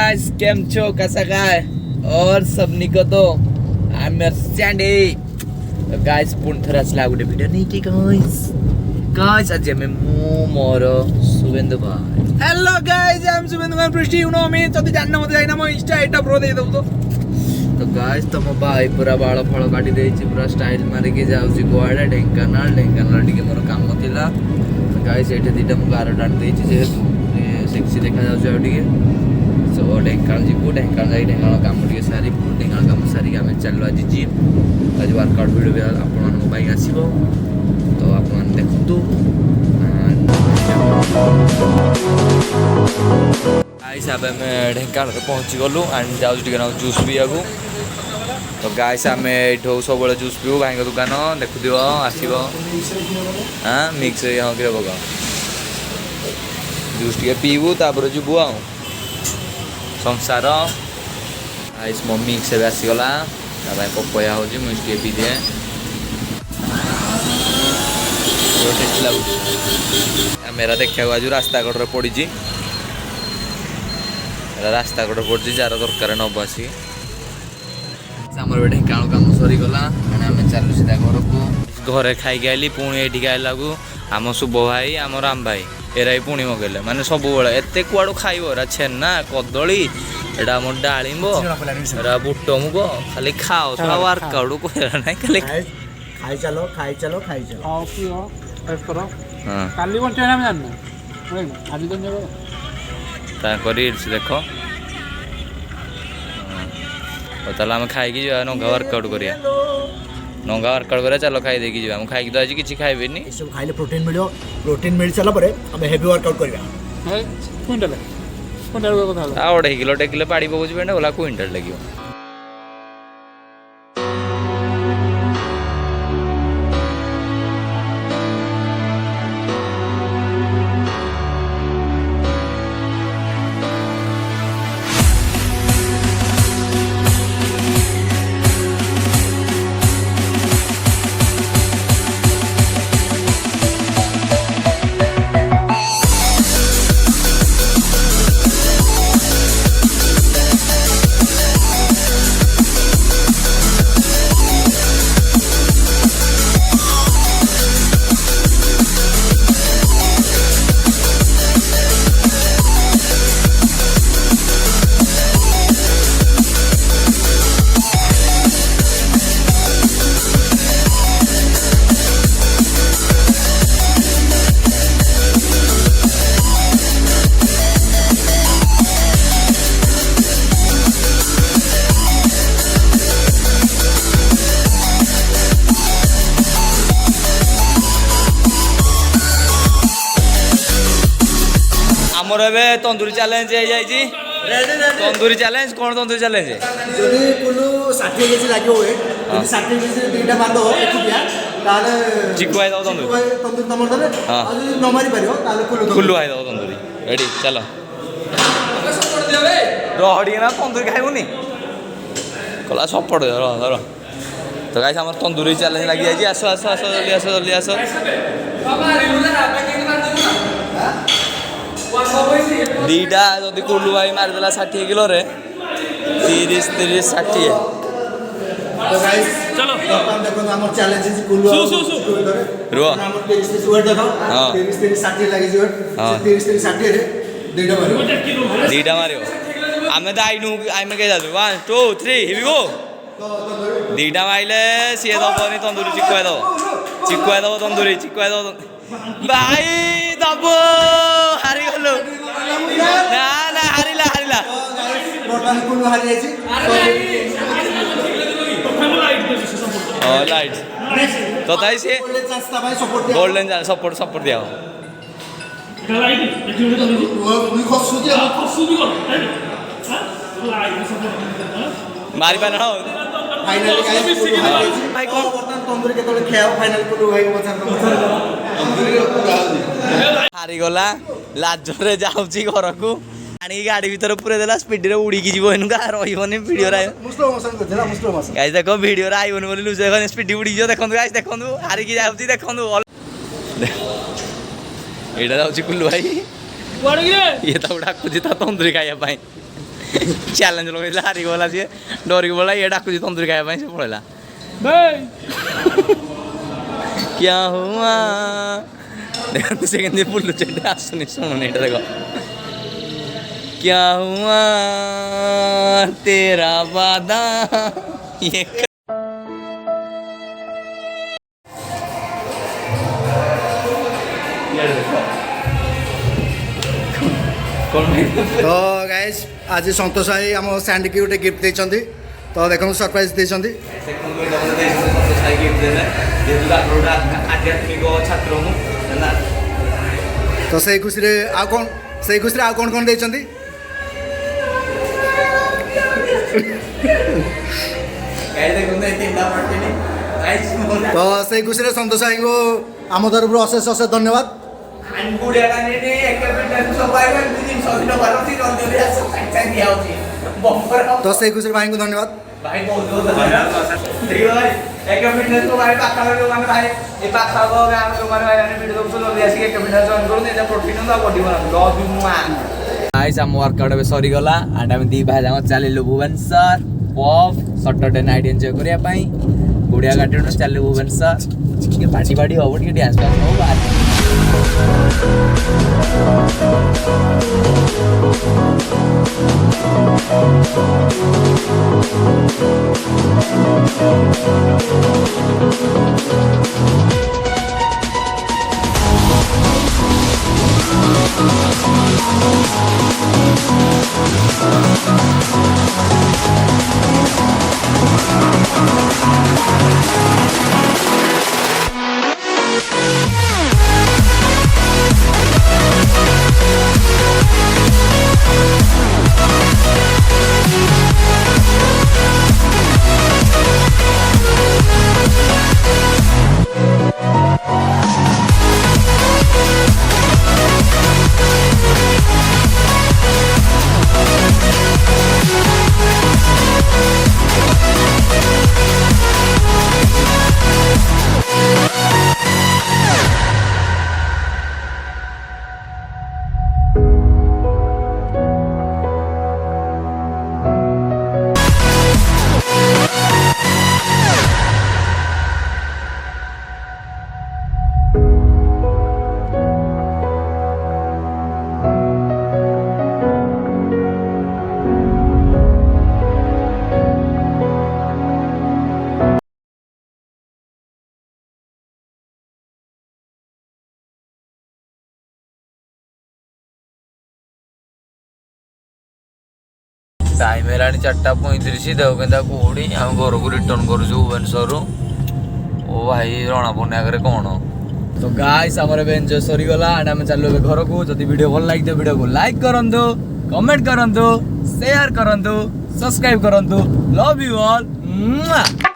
Guys केम छो कैसा काय और सब निको तो आई एम सैंडी गाइस पुन थरा असला गुटे वीडियो नहीं की गाइस आज मैं मोर सुवेंदु भाई hello guys I am Suvendu भाई पृष्टि यू नो मी जदी जानना मते जाइना मो इंस्टा एटा प्रो दे दउ तो गाइस तुम भाई पूरा बाल फळ काटी देछि पूरा स्टाइल मारि के जाउछि गोवाडा ढेंकानाल टिके मोर काम थिला गाइस एटे दिटा मु गार डाट देछि जे सेक्सी देखा जाउछि आ टिके सो ढेंकानाल जीवु ढेंकानाल जाई ढेंकानाल काम टिके सारी ढेंकानाल काम सारी आमे चललो आज जिम आज वर्कआउट वीडियो भी आपन मन भाई आसीबो तो आपन देखंतु गाइस अब मैं ढेंकानाल पे पहुंची गलु एंड जाउछि टिके ना जूस पियागु तो गाइस आमे एठो सब बळे जूस पिउ भाई दुकान देखु दियो आसीबो हां मिक्स यहां के बगा जूस टिके पीबू तापर जुबू आ संसार गाइस मम्मी से आसी गला ता भाई पपया हो जी मुझे पी दे तो टेस्ट लागु मेरा देखा आज रास्ता कड़ पड़ी जी रास्ता कड़ पड़ी जार दरकार न बसी आमर ढेंकानाल काम सरीगला आम चलु सीधा घर को घरे खाई आइली पुणी ये आइला को आम शुभ भाई आम राम भाई एरा पुणी मगेले माने सब बेले एत कुआड़ू खाइबा छेना कदली एटा आम डालिम एरा बुट मुग खाली खाओ वर्कआउट कहला ना खाली खाई चलो खाई चलो खाई चलो खाओ पियो टेस्ट करो हां काली बंटे ना जानना आज दिन जब ता करी देखो ताला हम खाई की जो नंगा वर्कआउट करिया नंगा वर्कआउट करिया चलो खाई देकी जो हम खाई की तो आज किछि खाइबेनी ए सब खाइले प्रोटीन मिल चला परे हम हेवी वर्कआउट करिया है क्विंटल को कथा आ 2.5 किलो पाड़ी पहुंच बेंडा बोला क्विंटल लागियो आमर ए तंदूरी चैलेंज तंदूरी चैलेंज कौन तंदूरी चैलेंज যদি কুলু 60 কেজি লাগিব ওয়ে যদি 60 কেজি দুইটা বাদ দাও একুটিয়া তাহলে চিকু আই দাও তন্দুরি তন্দুরি তমর দেবে আর যদি ন মারি পারিও তাহলে কুলু আই দাও তন্দুরি রেডি চলো রহড়ি না তন্দুরি খাইবনি কলা সপড় ধর ধর তো গাইস আমার তন্দুরি চ্যালেঞ্জ লাগি যাইছি আসো আসো আসো জলদি আসো दीटा जदि कुल्लू भाई मारिदेला 60 किलो रे 30 60 तो गाइस चलो अपन देखो हमर चैलेंज इज कुल्लू रो हमर 30 वेट देखो 30 60 लागि जो 30 60 रे दीटा मारियो आमे त आइनु आमे के जालु 1 2 3 हियर वी गो दीटा माइले से दबनी तंदूरी चिकुआ दो तंदूरी चिकुआ दो भाई दबो हारि गलो ना ना हारिला बर्तमान कुल्लू हारि जाइछि ओ लाइट तो ताई से गोल्डन सपोर्ट दिया मारी पाना फाइनली गाइस भाई कोन बर्तमान तंदूरी केतले खेओ फाइनल कुल्लू भाई मचान तंदूरी हारि गला लाजरे जाउची घर को आनी गाड़ी भीतर पूरे देला स्पीड रे उड़ी की जीवो एनुका रहिबोनी वीडियो रे मुस्लो मोशन करथला मुस्लो मोशन गाइस देखो वीडियो रे आइबोनी बोली लुजे खन स्पीड उड़ी जो देखंतु गाइस देखंतु हारि की जाउची देखंतु एटा जाउची कुल्लू भाई कुआडे गे ये तो डाकुची ता तंदूरी खाइया पाई ଚ୍ୟାଲେଞ୍ଜ ଲଗେଇଥିଲା ହାରିଗଲା ସିଏ ଡରିକି ପଳେଇଲା ଇଏ ଡାକୁଛି ତନ୍ଦୁରୀ ଖାଇବା ପାଇଁ ସେ ପଳେଇଲା କ୍ୟା ହୁଆ ଦେଖନ୍ତୁ ସେ କେମିତି ବୁଲୁଛି ଏଠି ଆସୁନି ଶୁଣୁନି ଏଇଟା ଦେଖ କ୍ୟା ହୁଆ ତେରା ବାଦା ଇଏ तो गाइस आज संतोष भाई आम सैंड की गोटे गिफ्ट देते तो देखो सरप्राइज देते आध्यात्मिक छात्र हूँ तो से खुशी रे आ कौन कौन देते तो से खुशी रे संतोष भाई को आम तरफ अशेष अशेष धन्यवाद तो से खुशी भाई को धन्यवाद भाई बहुत बहुत धन्यवाद ठीक है भाई एक फिटनेस को भाई पाखा में लोग भाई ये पाखा को हम लोग भाई ने वीडियो को सुनो दिया सी एक फिटनेस जॉइन करू ने प्रोटीन ना बॉडी बना लव यू गाइस हम वर्कआउट बे सरी गला एंड हम दी भाई जाम चलिलु भुवनेश्वर पफ सैटरडे नाइट एन्जॉय करिया पई गुडिया गार्डन चलिलु भुवनेश्वर के पार्टी पार्टी हो के डांस डांस हो बात टाइम है 4:35 देव के कौड़ी आम घर को रिटर्न करूँ भुवनेश्वर ओ भाई रणा पड़ने आगे कौन तो गाइस आमर एंजॉय सरीगला एंड आम चलो घर को जब वीडियो भल लगे वीडियो को लाइक करंतु कमेंट करंतु शेयर करंतु सब्सक्राइब करंतु लव यू ऑल।